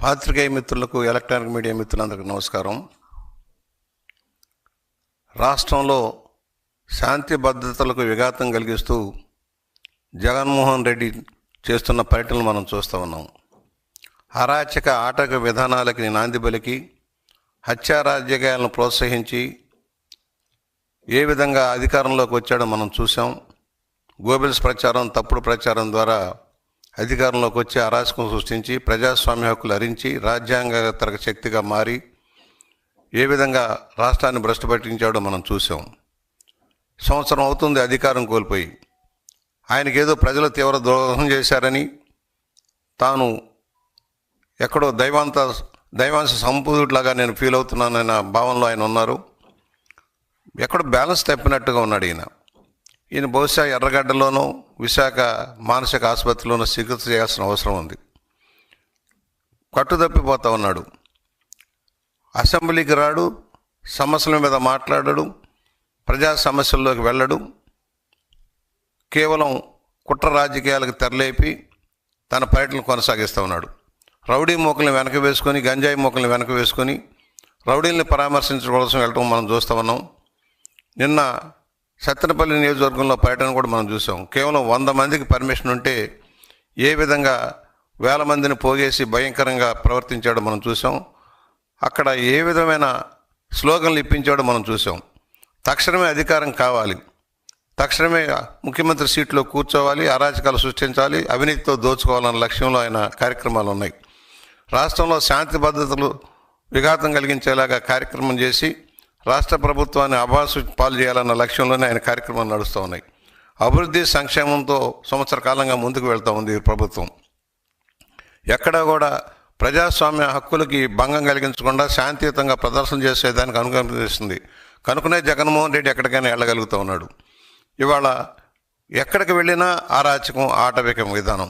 పాత్రికేయ మిత్రులకు, electronic media మిత్రులందరికీ నమస్కారం. రాష్ట్రంలో శాంతి భద్రతలకు విఘాతం కలిగిస్తూ జగన్మోహన్ రెడ్డి చేస్తున్న పర్యటనలు మనం చూస్తూ ఉన్నాం. అరాచక ఆటక విధానాలకి నాంది పలికి హత్యా రాజకీయాలను ప్రోత్సహించి ఏ విధంగా అధికారంలోకి వచ్చాడో మనం చూసాం. గోబెల్స్ ప్రచారం, తప్పుడు ప్రచారం ద్వారా అధికారంలోకి వచ్చి అరాచకం సృష్టించి ప్రజాస్వామ్య హక్కులు హరించి రాజ్యాంగేతర శక్తిగా మారి ఏ విధంగా రాష్ట్రాన్ని భ్రష్టు పట్టించాడో మనం చూసాం. సంవత్సరం అవుతుంది అధికారం కోల్పోయి. ఆయనకేదో ప్రజలు తీవ్ర ద్రోహం చేశారని, తాను ఎక్కడో దైవాంశ సంపూర్ణుడిలాగా నేను ఫీల్ అవుతున్నానన్న భావనలో ఆయన ఉన్నారు. ఎక్కడో బ్యాలెన్స్ తప్పినట్టుగా ఉన్నాడు ఈయన బహుశా ఎర్రగడ్డలోనో విశాఖ మానసిక ఆసుపత్రిలోనో చికిత్స చేయాల్సిన అవసరం ఉంది. కట్టుదప్పిపోతా ఉన్నాడు. అసెంబ్లీకి రాడు, సమస్యల మీద మాట్లాడడు, ప్రజా సమస్యల్లోకి వెళ్ళడు. కేవలం కుట్ర రాజకీయాలకు తెరలేపి తన పర్యటన కొనసాగిస్తూ ఉన్నాడు. రౌడీ మూకల్ని వెనక వేసుకొని, గంజాయి మూకల్ని వెనక వేసుకొని రౌడీల్ని పరామర్శించడం కోసం వెళ్ళటం మనం చూస్తూ ఉన్నాం. నిన్న సత్తెనపల్లి నియోజకవర్గంలో పర్యటన కూడా మనం చూసాం. కేవలం 100 మందికి పర్మిషన్ ఉంటే ఏ విధంగా 1000 మందిని పోగేసి భయంకరంగా ప్రవర్తించాడో మనం చూసాం. అక్కడ ఏ విధమైన స్లోగన్లు ఇప్పించాడో మనం చూసాం. తక్షణమే అధికారం కావాలి, తక్షణమే ముఖ్యమంత్రి సీట్లో కూర్చోవాలి, అరాచకాలు సృష్టించాలి, అవినీతితో దోచుకోవాలన్న లక్ష్యంలో ఆయన కార్యక్రమాలు ఉన్నాయి. రాష్ట్రంలో శాంతి భద్రతలు విఘాతం కలిగించేలాగా కార్యక్రమం చేసి రాష్ట్ర ప్రభుత్వాన్ని అభాసు పాలు చేయాలన్న లక్ష్యంలోనే ఆయన కార్యక్రమాలు నడుస్తూ ఉన్నాయి. అభివృద్ధి సంక్షేమంతో సంవత్సర కాలంగా ముందుకు వెళ్తూ ఉంది ప్రభుత్వం. ఎక్కడా కూడా ప్రజాస్వామ్య హక్కులకి భంగం కలిగించకుండా శాంతియుతంగా ప్రదర్శన చేసేదానికి అనుమతిస్తుంది. కనుకనే జగన్మోహన్ రెడ్డి ఎక్కడికైనా వెళ్ళగలుగుతూ ఉన్నాడు. ఇవాళ ఎక్కడికి వెళ్ళినా అరాచకం, ఆటవికం విధానం,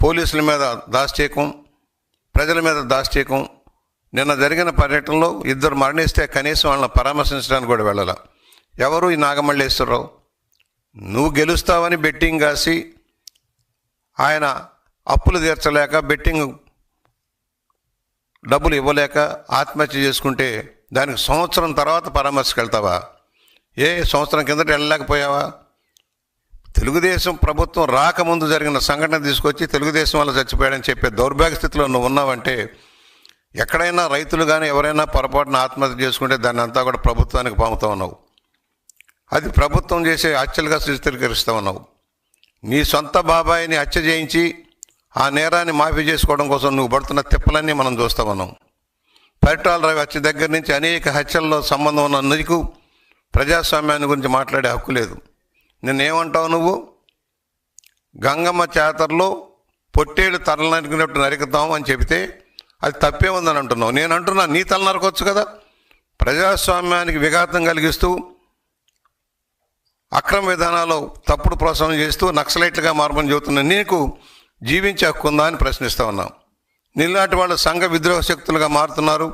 పోలీసుల మీద దాష్టీకం, ప్రజల మీద దాష్టీకం. నిన్న జరిగిన పర్యటనలో 2 మరణిస్తే కనీసం వాళ్ళని పరామర్శించడానికి కూడా వెళ్ళాల. ఎవరు? ఈ నాగమల్లేశ్వరరావు. నువ్వు గెలుస్తావని బెట్టింగ్ కాసి ఆయన అప్పులు తీర్చలేక, బెట్టింగ్ డబ్బులు ఇవ్వలేక ఆత్మహత్య చేసుకుంటే దానికి సంవత్సరం తర్వాత పరామర్శకు వెళ్తావా? సంవత్సరం కిందట వెళ్ళలేకపోయావా? తెలుగుదేశం ప్రభుత్వం రాకముందు జరిగిన సంఘటన తీసుకొచ్చి తెలుగుదేశం వల్ల చచ్చిపోయాడని చెప్పే దౌర్భాగ్య స్థితిలో నువ్వు ఉన్నావంటే, ఎక్కడైనా రైతులు కానీ ఎవరైనా పొరపాటున ఆత్మహత్య చేసుకుంటే దాన్ని అంతా కూడా ప్రభుత్వానికి పంపుతూ ఉన్నావు. అది ప్రభుత్వం చేసే హత్యలుగా చిత్రీకరిస్తూ ఉన్నావు. నీ సొంత బాబాయిని హత్య చేయించి ఆ నేరాన్ని మాఫీ చేసుకోవడం కోసం నువ్వు పడుతున్న తిప్పలన్నీ మనం చూస్తూ ఉన్నాం. పరిటాల రవి హత్య దగ్గర నుంచి అనేక హత్యల్లో సంబంధం ఉన్న నీకు ప్రజాస్వామ్యాన్ని గురించి మాట్లాడే హక్కు లేదు. నిన్నేమంటావు నువ్వు? గంగమ్మ జాతరలో పొట్టేళ్ళు తరలు నరికినట్టు నరుకుతాం అని చెబితే అది తప్పే ఉందని అంటున్నావు. నేను అంటున్నా, నీ తల నరకొచ్చు కదా. ప్రజాస్వామ్యానికి విఘాతం కలిగిస్తూ, అక్రమ విధానాలు తప్పుడు ప్రోత్సాహం చేస్తూ నక్సలైట్లుగా మారమని చెబుతున్నా నీకు జీవించే హక్కు ఉందా అని ప్రశ్నిస్తూ ఉన్నాం. నీలాంటి వాళ్ళు సంఘ విద్రోహ శక్తులుగా మారుతున్నారు.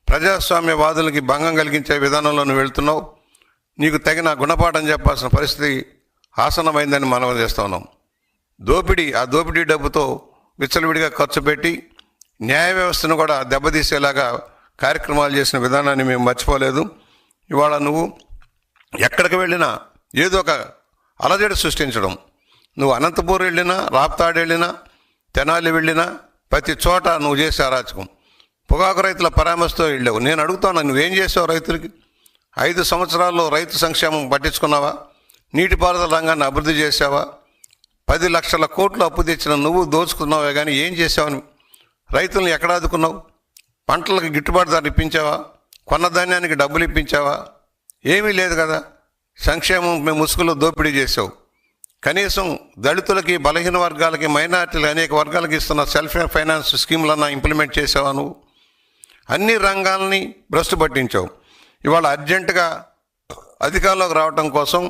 ప్రజాస్వామ్యవాదులకి భంగం కలిగించే విధానంలో నువ్వు వెళ్తున్నావు. నీకు తగిన గుణపాఠం చెప్పాల్సిన పరిస్థితి ఆసన్నమైందని మనం చేస్తూ ఉన్నాం. ఆ దోపిడీ డబ్బుతో విచ్చలవిడిగా ఖర్చు పెట్టి న్యాయ వ్యవస్థను కూడా దెబ్బతీసేలాగా కార్యక్రమాలు చేసిన విధానాన్ని మేము మర్చిపోలేదు. ఇవాళ నువ్వు ఎక్కడికి వెళ్ళినా ఏదో ఒక అలజడి సృష్టించడం. నువ్వు అనంతపూర్ వెళ్ళినా, రాప్తాడు వెళ్ళినా, తెనాలి వెళ్ళినా ప్రతి చోట నువ్వు చేసే అరాచకం. పొగాకు రైతుల పరామర్శతో వెళ్ళావు. నేను అడుగుతాను, నువ్వేం చేసావు రైతులకి? 5 సంవత్సరాల్లో రైతు సంక్షేమం పట్టించుకున్నావా? నీటిపారుదల రంగాన్ని అభివృద్ధి చేసావా? 10 లక్షల కోట్లు అప్పు తెచ్చిన నువ్వు దోచుకున్నావే కానీ ఏం చేసావని? రైతులను ఎక్కడ ఆదుకున్నావు? పంటలకు గిట్టుబాటు ధర ఇప్పించావా? కొన్న ధాన్యానికి డబ్బులు ఇప్పించావా? ఏమీ లేదు కదా. సంక్షేమం మేము ముసుగులో దోపిడీ చేసావు. కనీసం దళితులకి, బలహీన వర్గాలకి, మైనార్టీలు అనేక వర్గాలకి ఇస్తున్న సెల్ఫ్ ఫైనాన్స్ స్కీములన్నా ఇంప్లిమెంట్ చేసావా నువ్వు? అన్ని రంగాలని భ్రష్టు పట్టించావు. ఇవాళ అర్జెంటుగా అధికారంలోకి రావడం కోసం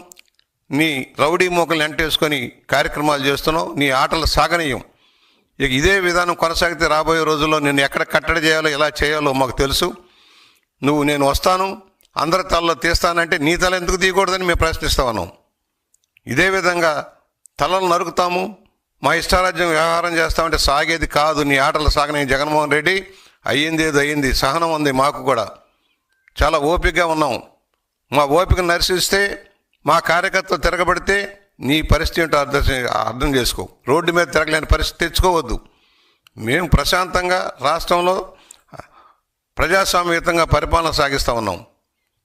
నీ రౌడీ మూకల్ని ఎంటేసుకొని కార్యక్రమాలు చేస్తున్నావు. నీ ఆటలు సాగనీయం. ఇక ఇదే విధానం కొనసాగితే రాబోయే రోజుల్లో నేను ఎక్కడ కట్టడి చేయాలో, ఎలా చేయాలో మాకు తెలుసు. నేను వస్తాను, అందరి తలలో తీస్తానంటే నీ తల ఎందుకు తీయకూడదని మేము ప్రశ్నిస్తా ఉన్నాం. ఇదే విధంగా తలలు నరుకుతాము, మా ఇష్టారాజ్యం వ్యవహారం చేస్తామంటే సాగేది కాదు. నీ ఆటలు సాగని జగన్మోహన్ రెడ్డి. అయ్యింది ఏదో అయ్యింది. సహనం ఉంది మాకు కూడా, చాలా ఓపికగా ఉన్నాం. మా ఓపిక నశిస్తే, మా కార్యకర్తలు తిరగబడితే నీ పరిస్థితి ఏంటో అర్థం చేసుకో. రోడ్డు మీద తిరగలేని పరిస్థితి తెచ్చుకోవద్దు. మేము ప్రశాంతంగా రాష్ట్రంలో ప్రజాస్వామ్యయుతంగా పరిపాలన సాగిస్తూ ఉన్నాం.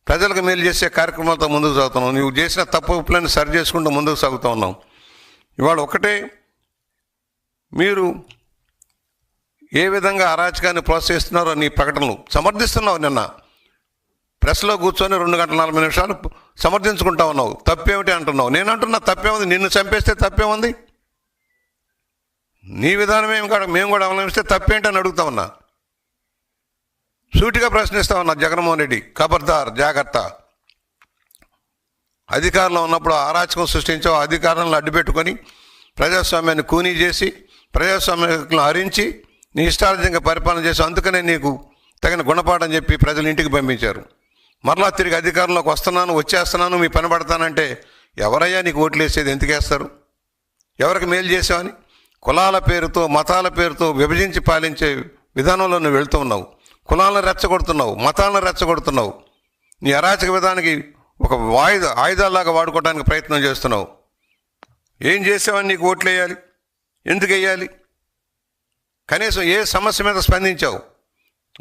ప్రజలకు మేలు చేసే కార్యక్రమాలతో ముందుకు సాగుతున్నాం. నువ్వు చేసిన తప్పులను సరి చేసుకుంటూ ముందుకు సాగుతూ ఉన్నాం. ఇవాళ ఒకటే, మీరు ఏ విధంగా అరాచకాన్ని ప్రోత్సహిస్తున్నారో నీ ప్రకటనలు సమర్థిస్తున్నావు. నిన్న ప్రెస్లో కూర్చొని 2 గంటల 40 నిమిషాలు సమర్థించుకుంటా ఉన్నావు. తప్పేమిటి అంటున్నావు. నేను అంటున్నా తప్పేముంది. నిన్ను చంపేస్తే తప్పేముంది. నీ విధానమే మేము కూడా అవలంబిస్తే తప్పేంటి అని అడుగుతా ఉన్నా. సూటిగా ప్రశ్నిస్తా ఉన్నా. జగన్మోహన్ రెడ్డి ఖబర్దార్, జాగ్రత్త. అధికారంలో ఉన్నప్పుడు అరాచకం సృష్టించావు. అధికారాలను అడ్డుపెట్టుకొని ప్రజాస్వామ్యాన్ని కూనీ చేసి ప్రజాస్వామ్యాలను హరించి నీ ఇష్టార్జంగా పరిపాలన చేసి, అందుకనే నీకు తగిన గుణపాఠం చెప్పి ప్రజలు ఇంటికి పంపించారు. మరలా తిరిగి అధికారంలోకి వచ్చేస్తున్నాను, మీ పని పడతానంటే ఎవరయ్యా నీకు ఓట్లు వేసేది? ఎందుకు వేస్తారు? ఎవరికి మేలు చేసావని? కులాల పేరుతో, మతాల పేరుతో విభజించి పాలించే విధానంలో నువ్వు వెళ్తూ ఉన్నావు. కులాలను రెచ్చగొడుతున్నావు, మతాలను రెచ్చగొడుతున్నావు. నీ అరాచక విధానానికి ఒక ఆయుధాలాగా వాడుకోవడానికి ప్రయత్నం చేస్తున్నావు. ఏం చేసావని నీకు ఓట్లు వేయాలి? ఎందుకు వేయాలి? కనీసం ఏ సమస్య మీద స్పందించావు?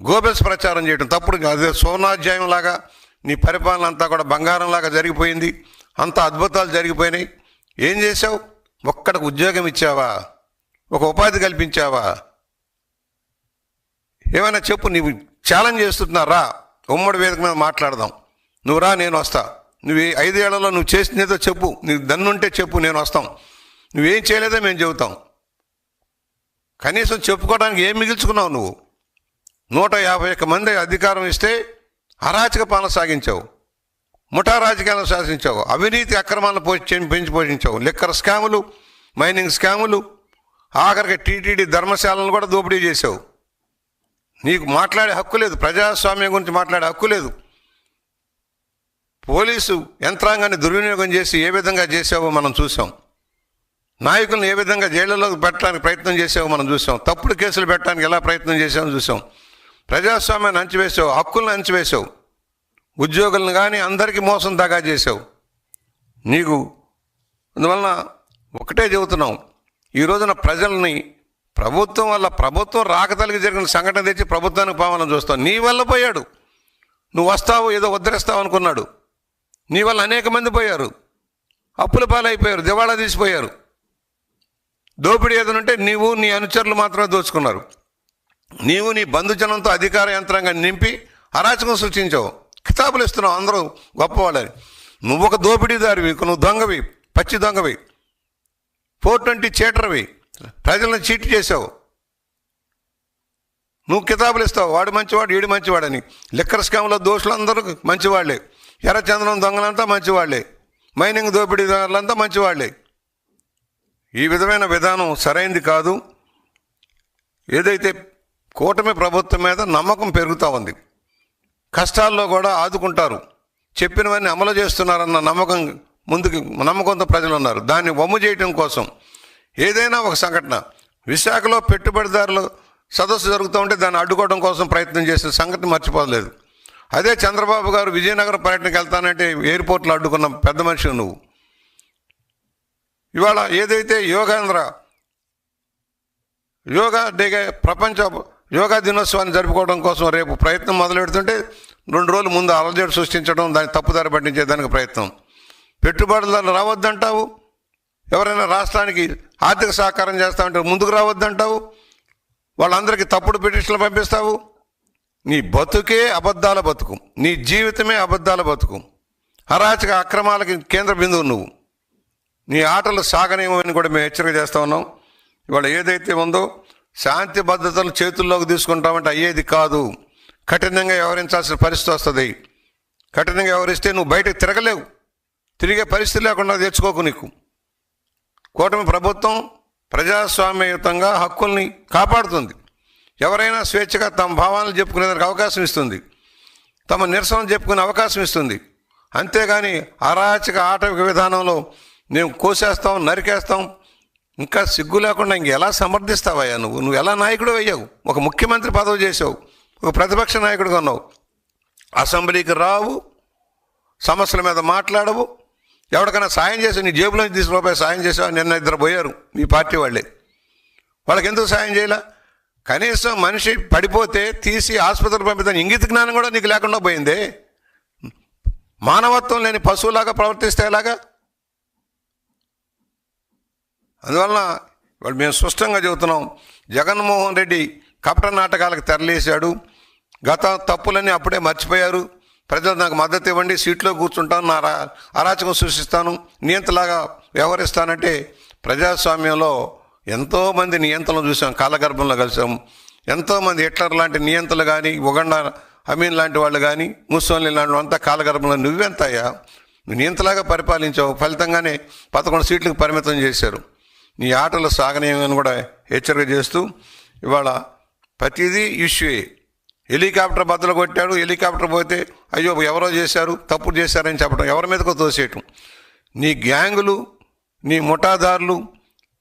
గోబెల్స్ ప్రచారం చేయడం తప్పుడు. అదే సోనాధ్యాయం లాగా నీ పరిపాలన అంతా కూడా బంగారంలాగా జరిగిపోయింది. అంతా అద్భుతాలు జరిగిపోయినాయి. ఏం చేశావు? ఒక్కడికి ఉద్యోగం ఇచ్చావా? ఒక ఉపాధి కల్పించావా? ఏమైనా చెప్పు. నీవు ఛాలెంజ్ చేస్తున్నారా? ఉమ్మడి వేదిక మీద మాట్లాడదాం. నువ్వు రా, నేను వస్తా. నువ్వు 5 ఏళ్లలో నువ్వు చేసినదో చెప్పు. నీకు దన్నుంటే చెప్పు, నేను వస్తాం. నువ్వేం చేయలేదో మేము చెబుతాం. కనీసం చెప్పుకోవడానికి ఏం మిగిల్చుకున్నావు నువ్వు? 151 మంది అధికారం ఇస్తే అరాచక పాలన సాగించావు. ముఠా రాజకీయాలను శాసించావు. అవినీతి అక్రమాలను పెంచి పోషించావు. లిక్కర్ స్కాములు, మైనింగ్ స్కాములు, ఆఖరికి టీటీడీ ధర్మశాలను కూడా దోపిడీ చేశావు. నీకు మాట్లాడే హక్కు లేదు. ప్రజాస్వామ్యం గురించి మాట్లాడే హక్కు లేదు. పోలీసు యంత్రాంగాన్ని దుర్వినియోగం చేసి ఏ విధంగా చేసావో మనం చూసాం. నాయకులను ఏ విధంగా జైళ్లలోకి పెట్టడానికి ప్రయత్నం చేసావో మనం చూసాం. తప్పుడు కేసులు పెట్టడానికి ఎలా ప్రయత్నం చేసామో చూసాం. ప్రజాస్వామ్యాన్ని అంచివేసావు, హక్కులను అంచివేసావు. ఉద్యోగులను కానీ అందరికీ మోసం దగా చేసావు. నీకు అందువలన ఒకటే చెబుతున్నాం, ఈ రోజున ప్రజల్ని ప్రభుత్వం వల్ల, ప్రభుత్వం రాకతలిగి జరిగిన సంఘటన తెచ్చి ప్రభుత్వానికి పోవాలని చూస్తావు. నీ వల్ల పోయాడు. నువ్వు వస్తావు, ఏదో ఉద్ధరిస్తావు అనుకున్నాడు. నీ వల్ల అనేక మంది పోయారు, అప్పుల పాలైపోయారు, దివాళా తీసిపోయారు. దోపిడీ ఏదనంటే నీవు నీ అనుచరులు మాత్రమే దోచుకున్నారు. నీవు నీ బంధుజనంతో అధికార యంత్రాంగాన్ని నింపి అరాచకం సృష్టించావు. కితాబులు ఇస్తున్నావు అందరూ గొప్పవాళ్ళని. నువ్వు ఒక దోపిడీదారివి, నువ్వు దొంగవి, పచ్చి దొంగవి, 420 చీటర్వి, ప్రజలను చీట్ చేసావు. నువ్వు కితాబులు ఇస్తావు, వాడు మంచివాడు, వీడు మంచివాడని. లిక్కర్ స్కామ్లో దోషులందరూ మంచివాళ్లే, ఎర్రచందనం దొంగలంతా మంచివాళ్లే, మైనింగ్ దోపిడీదారులంతా మంచివాళ్లే. ఈ విధమైన విధానం సరైంది కాదు. ఏదైతే కూటమి ప్రభుత్వం మీద నమ్మకం పెరుగుతూ ఉంది, కష్టాల్లో కూడా ఆదుకుంటారు, చెప్పినవన్నీ అమలు చేస్తున్నారన్న నమ్మకంతో ప్రజలు ఉన్నారు. దాన్ని వమ్ము చేయటం కోసం ఏదైనా ఒక సంఘటన, విశాఖలో పెట్టుబడిదారులు సదస్సు జరుగుతూ ఉంటే దాన్ని అడ్డుకోవడం కోసం ప్రయత్నం చేసిన సంగతి మర్చిపోలేదు. అదే చంద్రబాబు గారు విజయనగరం పర్యటనకు వెళ్తానంటే ఎయిర్పోర్ట్లో అడ్డుకున్న పెద్ద మనిషి నువ్వు. ఇవాళ ఏదైతే యోగా డేగా ప్రపంచ యోగా దినోత్సవాన్ని జరుపుకోవడం కోసం రేపు ప్రయత్నం మొదలెడుతుంటే 2 రోజుల ముందు అలజడి సృష్టించడం, దాన్ని తప్పుదారి పట్టించేదానికి ప్రయత్నం. పెట్టుబడులు రావద్దంటావు, ఎవరైనా రాష్ట్రానికి ఆర్థిక సహకారం చేస్తామంటే ముందుకు రావద్దంటావు, వాళ్ళందరికీ తప్పుడు పిటిషన్లు పంపిస్తావు. నీ బతుకే అబద్ధాల బతుకు, నీ జీవితమే అబద్ధాల బతుకు, అరాచక అక్రమాలకి కేంద్ర బిందువు నువ్వు. నీ ఆటలు సాగనేమని కూడా మేము హెచ్చరిక చేస్తూ ఉన్నాం. ఇవాళ ఏదైతే ఉందో శాంతి భద్రతలు చేతుల్లోకి తీసుకుంటామంటే అయ్యేది కాదు. కఠినంగా వ్యవహరించాల్సిన పరిస్థితి వస్తుంది. కఠినంగా వ్యవహరిస్తే నువ్వు బయటకు తిరగలేవు, తిరిగే పరిస్థితి లేకుండా తెచ్చుకోకు. నీకు కూటమి ప్రభుత్వం ప్రజాస్వామ్యయుతంగా హక్కుల్ని కాపాడుతుంది. ఎవరైనా స్వేచ్ఛగా తమ భావాలను చెప్పుకునేదానికి అవకాశం ఇస్తుంది, తమ నిరసన చెప్పుకునే అవకాశం ఇస్తుంది. అంతేగాని అరాచక ఆటవిక విధానంలో మేము కోసేస్తాం, నరికేస్తాం, ఇంకా సిగ్గు లేకుండా ఇంకెలా సమర్థిస్తావయ్యా? నువ్వు ఎలా నాయకుడు అయ్యావు? ఒక ముఖ్యమంత్రి పదవి చేసావు, ఒక ప్రతిపక్ష నాయకుడిగా ఉన్నావు, అసెంబ్లీకి రావు, సమస్యల మీద మాట్లాడవు, ఎవరికైనా సాయం చేసావు, నీ జేబులో తీసి రూపాయి సాయం చేసావు. నిన్న 2 పోయారు మీ పార్టీ వాళ్ళే, వాళ్ళకి ఎందుకు సాయం చేయలే? కనీసం మనిషి పడిపోతే తీసి ఆసుపత్రికి పంపిస్తాను ఇంగిత జ్ఞానం కూడా నీకు లేకుండా పోయిందే. మానవత్వం లేని పశువులాగా ప్రవర్తిస్తే ఎలాగా? అందువలన వాళ్ళు మేము స్పష్టంగా చెబుతున్నాం, జగన్మోహన్ రెడ్డి కపట నాటకాలకు తెరలేశాడు. గత తప్పులన్నీ అప్పుడే మర్చిపోయారు. ప్రజలు నాకు మద్దతు ఇవ్వండి, సీట్లో కూర్చుంటాను, నా అరాచకం సృష్టిస్తాను, నియంతలాగా వ్యవహరిస్తానంటే ప్రజాస్వామ్యంలో ఎంతోమంది నియంతలను చూసాం, కాలగర్భంలో కలిసాం. ఎంతోమంది హిట్లర్ లాంటి నియంతలు కానీ, ఉగండా అమీన్ లాంటి వాళ్ళు కానీ, ముస్సోలిని లాంటి అంతా కాలగర్భంలో. నువ్వెంతయ్యా? నువ్వు నియంతలాగా పరిపాలించావు, ఫలితంగానే 11 సీట్లకు పరిమితం చేశారు. నీ ఆటలు సాగనీయమని కూడా హెచ్చరిక చేస్తూ ఇవాళ ప్రతిదీ ఇష్యూయే. హెలికాప్టర్ బద్దలు కొట్టాడు, హెలికాప్టర్ పోతే అయ్యో ఎవరో చేశారు, తప్పుడు చేశారని చెప్పడం, ఎవరి మీదకో తోసేయటం. నీ గ్యాంగులు, నీ ముఠాదారులు,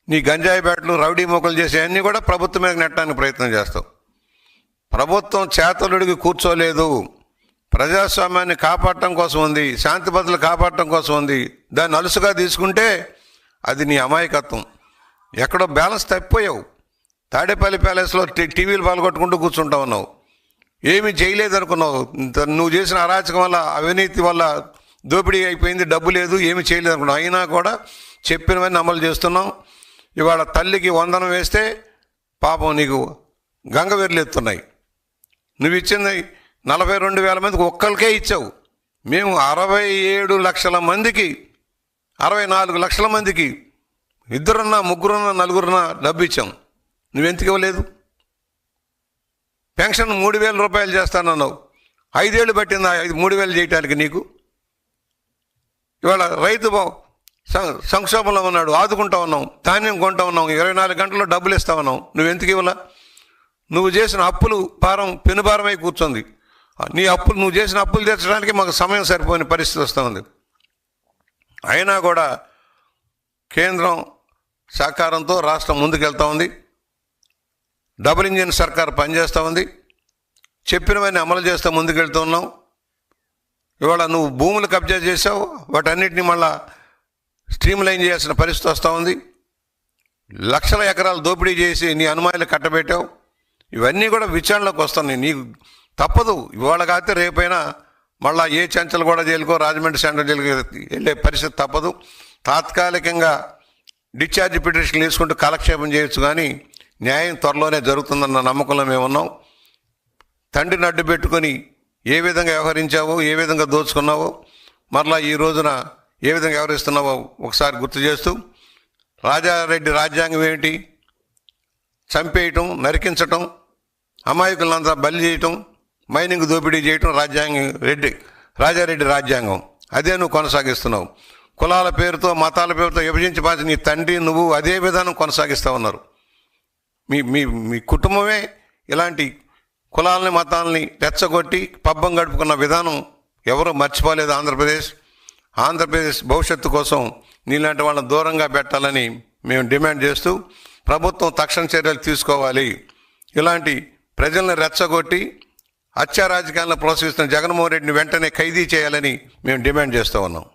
నీ గంజాయి బ్యాట్లు, రౌడీ మొక్కలు చేసే అన్నీ కూడా ప్రభుత్వం మీద నెట్టడానికి ప్రయత్నం చేస్తావు. ప్రభుత్వం చేతలుడికి కూర్చోలేదు, ప్రజాస్వామ్యాన్ని కాపాడటం కోసం ఉంది, శాంతి భద్రతలు కాపాడటం కోసం ఉంది. దాన్ని అలుసుగా తీసుకుంటే అది నీ అమాయకత్వం. ఎక్కడో బ్యాలెన్స్ తప్పిపోయావు. తాడేపల్లి ప్యాలెస్లో టీవీలు పాల్గొట్టుకుంటూ కూర్చుంటా ఉన్నావు. ఏమీ చేయలేదనుకున్నావు. నువ్వు చేసిన అరాచకం వల్ల, అవినీతి వల్ల దోపిడీ అయిపోయింది, డబ్బు లేదు, ఏమీ చేయలేదనుకున్నావు. అయినా కూడా చెప్పినవన్నీ అమలు చేస్తున్నావు. ఇవాళ తల్లికి వందనం వేస్తే పాపం నీకు గంగవెర్లు ఎత్తున్నాయి. నువ్వు ఇచ్చింది 42,000 మందికి ఒక్కరికే ఇచ్చావు. మేము 67 లక్షల మందికి, 64 లక్షల మందికి, 2 3 4 డబ్బు ఇచ్చాం. నువ్వెందుకు ఇవ్వలేదు? పెన్షన్ 3,000 రూపాయలు చేస్తానన్నావు. 5 ఏళ్ళు పట్టిందా 3,000 చేయటానికి నీకు? ఇవాళ రైతు సంక్షోభంలో ఉన్నాడు, ఆదుకుంటా ఉన్నాం, ధాన్యం కొంటా ఉన్నాం, 24 గంటల్లో డబ్బులు ఇస్తా ఉన్నాం. నువ్వెందుకు ఇవ్వలా? నువ్వు చేసిన అప్పులు భారం పెనుభారమై కూర్చుంది. నువ్వు చేసిన అప్పులు తీర్చడానికి మాకు సమయం సరిపోయిన పరిస్థితి వస్తూ ఉంది. అయినా కూడా కేంద్రం సహకారంతో రాష్ట్రం ముందుకెళ్తా ఉంది. డబుల్ ఇంజిన్ సర్కార్ పనిచేస్తూ ఉంది. చెప్పినవన్నీ అమలు చేస్తూ ముందుకెళ్తూ ఉన్నాం. ఇవాళ నువ్వు భూములు కబ్జా చేసావు, వాటన్నిటిని మళ్ళా స్ట్రీమ్ లైన్ చేయాల్సిన పరిస్థితి వస్తూ ఉంది. లక్షల ఎకరాలు దోపిడీ చేసి నీ అనుమానాలు కట్టబెట్టావు. ఇవన్నీ కూడా విచారణలోకి వస్తున్నాయి. నీకు తప్పదు. ఇవాళ కాకపోతే రేపైనా మళ్ళీ ఏ చెంచలు కూడా జైలుకో, రాజమండ్రి సెంట్రల్ జైలుకి వెళ్ళే పరిస్థితి తప్పదు. తాత్కాలికంగా డిశ్చార్జ్ పిటిషన్లు తీసుకుంటూ కాలక్షేపం చేయొచ్చు, కానీ న్యాయం త్వరలోనే జరుగుతుందన్న నమ్మకంలో మేము ఉన్నాం. తండ్రిని అడ్డు పెట్టుకొని ఏ విధంగా వ్యవహరించావో, ఏ విధంగా దోచుకున్నావో, మరలా ఈ రోజున ఏ విధంగా వ్యవహరిస్తున్నావో ఒకసారి గుర్తు చేస్తూ, రాజారెడ్డి రాజ్యాంగం ఏమిటి? చంపేయటం, నరికించటం, అమాయకులంతా బలి చేయటం, మైనింగ్ దోపిడీ చేయటం రాజారెడ్డి రాజ్యాంగం. అదే నువ్వు కొనసాగిస్తున్నావు. కులాల పేరుతో, మతాల పేరుతో విభజించి పాచి నీ తండ్రి నువ్వు అదే విధానం కొనసాగిస్తూ ఉన్నారు. మీ కుటుంబమే ఇలాంటి కులాలని, మతాలని రెచ్చగొట్టి పబ్బం గడుపుకున్న విధానం ఎవరూ మర్చిపోలేదు. ఆంధ్రప్రదేశ్ భవిష్యత్తు కోసం నీలాంటి వాళ్ళని దూరంగా పెట్టాలని మేము డిమాండ్ చేస్తూ, ప్రభుత్వం తక్షణ చర్యలు తీసుకోవాలి. ఇలాంటి ప్రజల్ని రెచ్చగొట్టి హత్యా రాజకీయాలను ప్రోత్సహిస్తున్న జగన్మోహన్ రెడ్డిని వెంటనే ఖైదీ చేయాలని మేము డిమాండ్ చేస్తూ ఉన్నాం.